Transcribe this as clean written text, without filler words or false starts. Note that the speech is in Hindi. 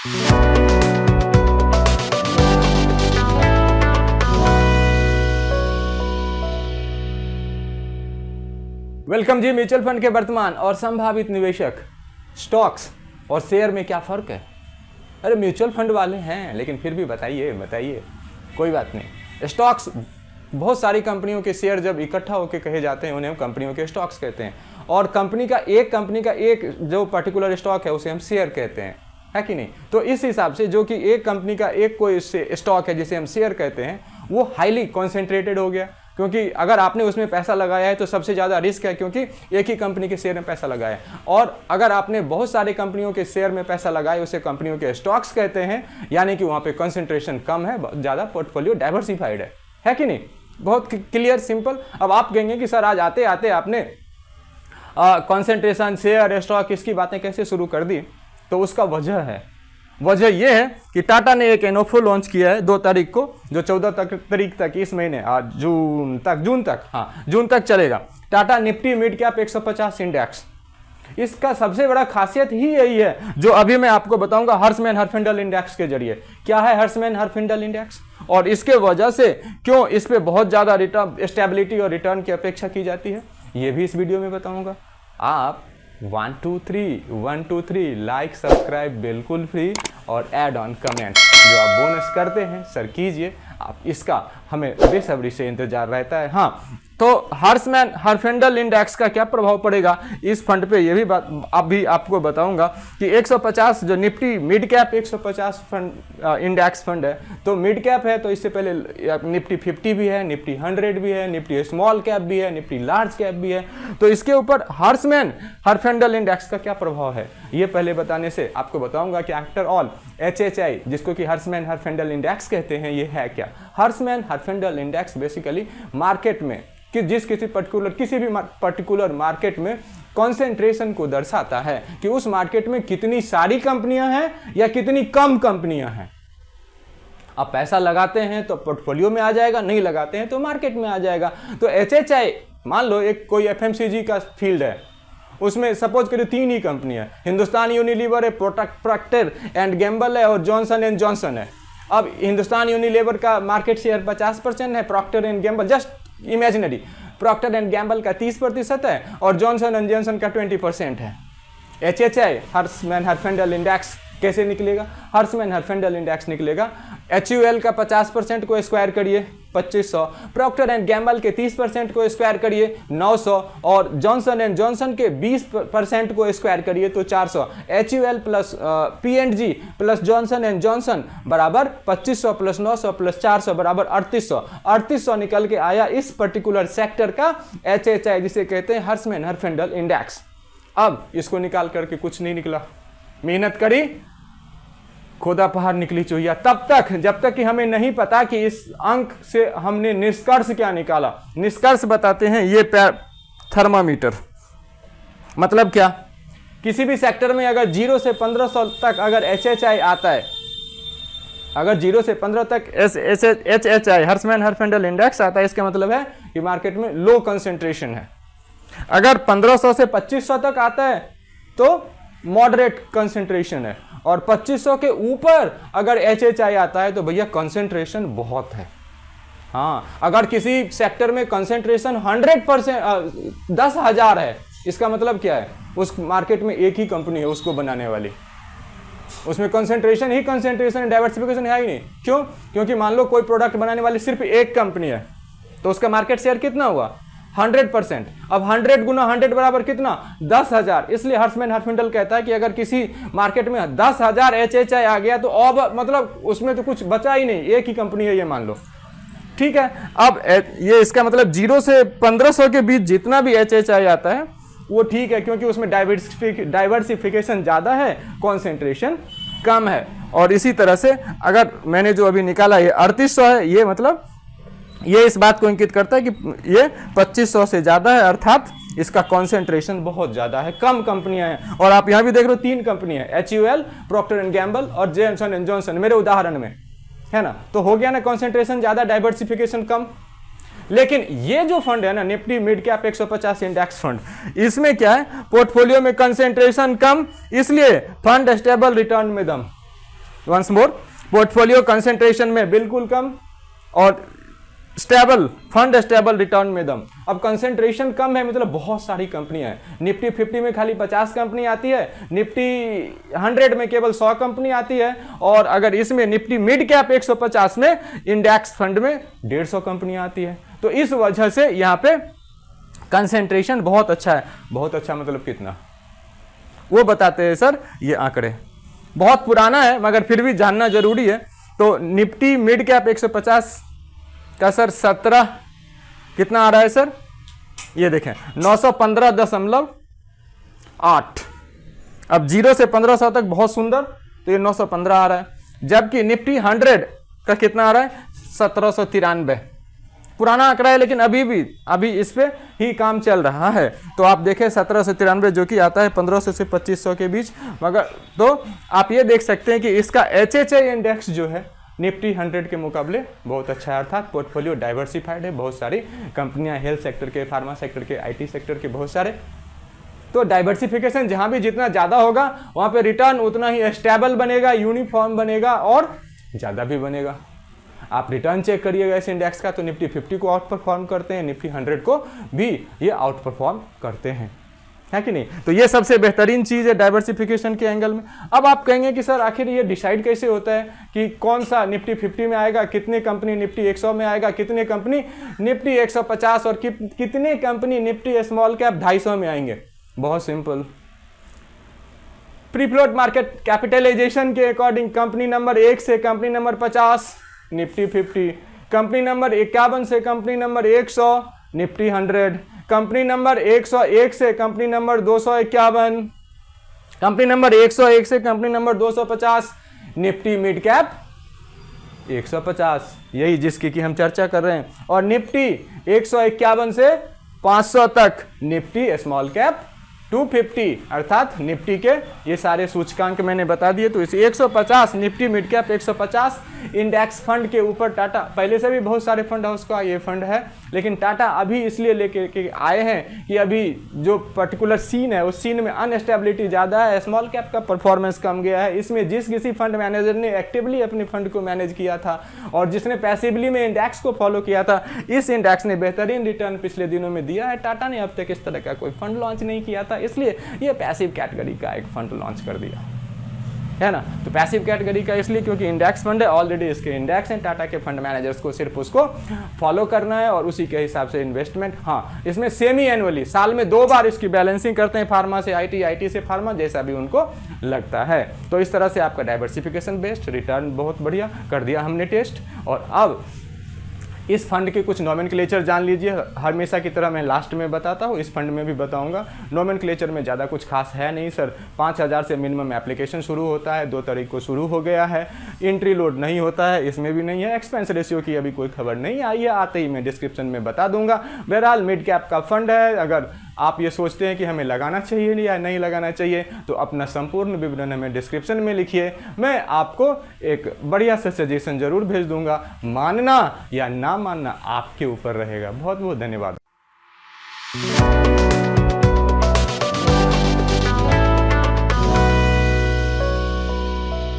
वेलकम जी। म्यूचुअल फंड के वर्तमान और संभावित निवेशक, स्टॉक्स और शेयर में क्या फ़र्क है? अरे म्यूचुअल फंड वाले हैं लेकिन फिर भी बताइए। कोई बात नहीं। स्टॉक्स, बहुत सारी कंपनियों के शेयर जब इकट्ठा होकर कहे जाते हैं उन्हें हम कंपनियों के स्टॉक्स कहते हैं, और कंपनी का एक जो पर्टिकुलर स्टॉक है उसे हम शेयर कहते हैं, है कि नहीं? तो इस हिसाब से जो कि एक कंपनी का एक कोई स्टॉक है जिसे हम शेयर कहते हैं वो हाईली कॉन्सेंट्रेटेड हो गया, क्योंकि अगर आपने उसमें पैसा लगाया है तो सबसे ज़्यादा रिस्क है, क्योंकि एक ही कंपनी के शेयर में पैसा लगाया है। और अगर आपने बहुत सारे कंपनियों के शेयर में पैसा लगाया उसे कंपनियों के स्टॉक्स कहते हैं, यानी कि वहाँ पे कंसंट्रेशन कम है, ज़्यादा पोर्टफोलियो डाइवर्सिफाइड है कि नहीं? बहुत क्लियर, सिंपल। अब आप कहेंगे कि सर आज आते आते आपने कंसंट्रेशन, शेयर, स्टॉक इसकी बातें कैसे शुरू कर दी? तो उसका वजह यह है कि टाटा ने एक एनओफओ लॉन्च किया है 2 तारीख को, जो 14 तारीख तक इस महीने जून तक चलेगा। Tata Nifty mid cap 150 index. इसका सबसे बड़ा खासियत ही यही है जो अभी मैं आपको बताऊंगा, हर्समैन हर्फिंडल इंडेक्स के जरिए। क्या है हर्समैन हर्फिंडल इंडेक्स और इसके वजह से क्यों इस पे बहुत ज्यादा रिटर्न, स्टेबिलिटी और रिटर्न की अपेक्षा की जाती है, ये भी इस वीडियो में बताऊंगा। आप 1 2 3 लाइक सब्सक्राइब बिल्कुल फ्री, और ऐड ऑन कमेंट जो आप बोनस करते हैं सर कीजिए। आप इसका हमें बेसब्री से इंतजार रहता है। हाँ, तो हर्समैन हर्फिंडल इंडेक्स का क्या प्रभाव पड़ेगा इस फंड पे, ये भी बात अभी आपको बताऊंगा कि 150 जो Nifty mid cap 150 fund index fund है, तो मिड कैप है तो इससे पहले निफ्टी 50 भी है, निफ्टी 100 भी है, निफ्टी स्मॉल कैप भी है, निफ्टी लार्ज कैप भी है। तो इसके ऊपर हर्समैन हर्फिंडल इंडेक्स का क्या प्रभाव है ये पहले बताने से आपको बताऊंगा कि आफ्टर ऑल HHI, जिसको कि हर्समैन हर्फिंडल इंडेक्स कहते हैं, ये है क्या? हर्समैन हर्फिंडल इंडेक्स बेसिकली मार्केट में कि किसी भी पर्टिकुलर मार्केट में कंसंट्रेशन को दर्शाता है कि उस मार्केट में कितनी सारी कंपनियां हैं या कितनी कम कंपनियां हैं। आप पैसा लगाते हैं तो पोर्टफोलियो में आ जाएगा, नहीं लगाते हैं तो मार्केट में आ जाएगा। तो HHI, मान लो एक कोई FMCG का फील्ड है, उसमें सपोज करिए 3 ही कंपनी है, हिंदुस्तान यूनिलीवर है, प्रोक्टर एंड गैम्बल है और जॉनसन एंड जॉनसन है। अब हिंदुस्तान यूनिलीवर का मार्केट शेयर 50% है, Procter and Gamble just imaginary, Procter and Gamble का 30% है और जॉनसन एंड जॉनसन का 20% है। HHI हर्समैन हर्फिंडल इंडेक्स कैसे निकलेगा? हर्समैन हर्फिंडल इंडेक्स निकलेगा HUL का 50% को स्क्वायर करिए 2500, प्रॉक्टर एंड गैम्बल के 30% को स्क्वायर करिए 900, और जॉनसन एंड जॉनसन के 20% को स्क्वायर करिए तो 400। HUL plus P&G plus Johnson and Johnson बराबर 2500 प्लस 900 प्लस 400 बराबर 3800। 3800 निकल के आया इस पर्टिकुलर सेक्टर का HHI, जिसे कहते हैं हर्समैन हर्फिंडल इंडेक्स। अब इसको निकाल करके कुछ नहीं निकला, मेहनत करी, खोदा पहाड़ निकली चुहिया, तब तक जब तक कि हमें नहीं पता कि इस अंक से हमने निष्कर्ष क्या निकाला। निष्कर्ष बताते हैं, ये थर्मामीटर मतलब क्या? किसी भी सेक्टर में अगर 0 से 1500 तक अगर HHI आता है, अगर 0 से 15 तक HHI हर्समैन हर्फिंडल इंडेक्स आता है, इसका मतलब है कि मार्केट में लो कंसेंट्रेशन है। अगर 1500 से 2500 तक आता है तो मॉडरेट कंसेंट्रेशन है, और 2500 के ऊपर अगर HHI आता है तो भैया कंसेंट्रेशन बहुत है। हाँ, अगर किसी सेक्टर में कंसेंट्रेशन 100% 10,000 है, इसका मतलब क्या है? उस मार्केट में एक ही कंपनी है उसको बनाने वाली, उसमें कंसेंट्रेशन ही कंसेंट्रेशन, डाइवर्सिफिकेशन है ही नहीं। क्यों? क्योंकि मान लो कोई प्रोडक्ट बनाने वाली सिर्फ एक कंपनी है तो उसका मार्केट शेयर कितना हुआ? 100%। अब 100 गुना 100 बराबर कितना? 10,000। इसलिए हर्समैन हर्फिंडल कहता है कि अगर किसी मार्केट में 10,000 HHI आ गया तो अब मतलब उसमें तो कुछ बचा ही नहीं, एक ही कंपनी है ये मान लो, ठीक है। अब ये इसका मतलब 0 से 1500 के बीच जितना भी HHI आता है वो ठीक है, क्योंकि उसमें डाइवर्सिफिकेशन ज़्यादा है, कॉन्सेंट्रेशन कम है। और इसी तरह से अगर मैंने जो अभी निकाला ये 3800 है, ये मतलब ये इस बात को इंगित करता है कि ये 2500 से ज़्यादा है, अर्थात इसका कंसंट्रेशन बहुत ज़्यादा है, कम कंपनियां हैं। और आप यहाँ भी देख रहे हो 3 कंपनी है, HUL, प्रॉक्टर एंड गैम्बल और जॉनसन एंड जॉनसन, मेरे उदाहरण में है ना। तो हो गया ना कंसंट्रेशन ज़्यादा, डाइवर्सिफिकेशन कम। लेकिन ये जो फंड है ना, Nifty mid cap 150 index fund, इसमें क्या है, पोर्टफोलियो में कंसंट्रेशन कम, इसलिए फंड स्टेबल रिटर्न में दम। वंस मोर, पोर्टफोलियो कंसेंट्रेशन में बिल्कुल कम और स्टेबल, फंड स्टेबल, रिटर्न में दम। अब कंसेंट्रेशन कम है मतलब बहुत सारी कंपनियां हैं। निफ्टी 50 में खाली 50 कंपनी आती है, निफ्टी 100 में केवल 100 कंपनी आती है, और अगर इसमें निफ्टी मिड कैप 150 में इंडेक्स फंड में 150 कंपनी आती है। तो इस वजह से यहाँ पे कंसेंट्रेशन बहुत अच्छा है। बहुत अच्छा मतलब कितना, वो बताते हैं सर ये आंकड़े। बहुत पुराना है मगर फिर भी जानना जरूरी है। तो निफ्टी मिड कैप 150 का सर 17 कितना आ रहा है सर, ये देखें 915.8। अब 0 से 1500 तक बहुत सुंदर, तो ये 915 आ रहा है। जबकि निफ्टी 100 का कितना आ रहा है, 1793। पुराना आंकड़ा है लेकिन अभी इस पे ही काम चल रहा है। तो आप देखें 1793 जो कि आता है 1500 से 2500 के बीच। मगर तो आप ये देख सकते हैं कि इसका HHI इंडेक्स जो है निफ्टी 100 के मुकाबले बहुत अच्छा है, अर्थात पोर्टफोलियो डाइवर्सिफाइड है। बहुत सारी कंपनियां, हेल्थ सेक्टर के, फार्मा सेक्टर के, IT सेक्टर के, बहुत सारे। तो डाइवर्सिफिकेशन जहां भी जितना ज़्यादा होगा वहां पे रिटर्न उतना ही स्टेबल बनेगा, यूनिफॉर्म बनेगा और ज़्यादा भी बनेगा। आप रिटर्न चेक करिएगा इस इंडेक्स का, तो निफ्टी 50 को आउट परफॉर्म करते हैं, निफ्टी 100 को भी ये आउट परफॉर्म करते हैं, है कि नहीं। तो ये सबसे बेहतरीन चीज़ है डाइवर्सिफिकेशन के एंगल में। अब आप कहेंगे कि सर आखिर ये डिसाइड कैसे होता है कि कौन सा निफ्टी 50 में आएगा, कितने कंपनी निफ्टी 100 में आएगा, कितने कंपनी निफ्टी 150 और कितने कंपनी निफ्टी स्मॉल कैप 250 में आएंगे। बहुत simple, free float market capitalisation के अकॉर्डिंग कंपनी नंबर 1 से company number 50 Nifty 50, company number 51 से company number 100 Nifty 100, company number 101 से कंपनी नंबर 251, कंपनी नंबर 101 से company number 250 Nifty mid cap 150, यही जिसकी की हम चर्चा कर रहे हैं। और निफ्टी 151 से 500 तक निफ्टी स्मॉल कैप 250, अर्थात निफ्टी के ये सारे सूचकांक मैंने बता दिए। तो इस 150 Nifty mid cap 150 index fund के ऊपर टाटा, पहले से भी बहुत सारे फंड हाउस का ये फंड है, लेकिन टाटा अभी इसलिए लेके आए हैं कि अभी जो पर्टिकुलर सीन है उस सीन में अनस्टेबिलिटी ज़्यादा है, स्मॉल कैप का परफॉर्मेंस कम गया है। इसमें जिस किसी फंड मैनेजर ने एक्टिवली अपने फंड को मैनेज किया था और जिसने पैसिवली में इंडेक्स को फॉलो किया था, इस इंडेक्स ने बेहतरीन रिटर्न पिछले दिनों में दिया है। टाटा ने अब तक इस तरह का कोई फंड लॉन्च नहीं किया था, इसलिए ये पैसिव कैटेगरी का एक फंड लॉन्च कर दिया है ना। तो पैसिव कैटेगरी का इसलिए क्योंकि इंडेक्स फंड है, ऑलरेडी इसके इंडेक्स हैं, टाटा के फंड मैनेजर्स को सिर्फ उसको फॉलो करना है और उसी के हिसाब से इन्वेस्टमेंट। हाँ, इसमें सेमी एनुअली साल में 2 बार इसकी बैलेंसिंग करते हैं, फार्मा से IT, IT से फार्मा, जैसा भी उनको लगता है। तो इस तरह से आपका डाइवर्सिफिकेशन बेस्ड रिटर्न बहुत बढ़िया कर दिया हमने टेस्ट। और अब इस फंड के कुछ नोमेनक्लेचर जान लीजिए। हमेशा की तरह मैं लास्ट में बताता हूँ, इस फंड में भी बताऊंगा। नोमेनक्लेचर में ज़्यादा कुछ खास है नहीं सर। 5000 से मिनिमम एप्लीकेशन शुरू होता है, 2 तारीख को शुरू हो गया है। एंट्री लोड नहीं होता है, इसमें भी नहीं है। एक्सपेंस रेशियो की अभी कोई खबर नहीं आई है, आते ही मैं डिस्क्रिप्शन में बता दूंगा। बहरहाल मिड कैप का फंड है। अगर आप ये सोचते हैं कि हमें लगाना चाहिए या नहीं लगाना चाहिए, तो अपना संपूर्ण विवरण हमें डिस्क्रिप्शन में लिखिए। मैं आपको एक बढ़िया सा सजेशन जरूर भेज दूंगा। मानना या ना मानना आपके ऊपर रहेगा। बहुत बहुत धन्यवाद।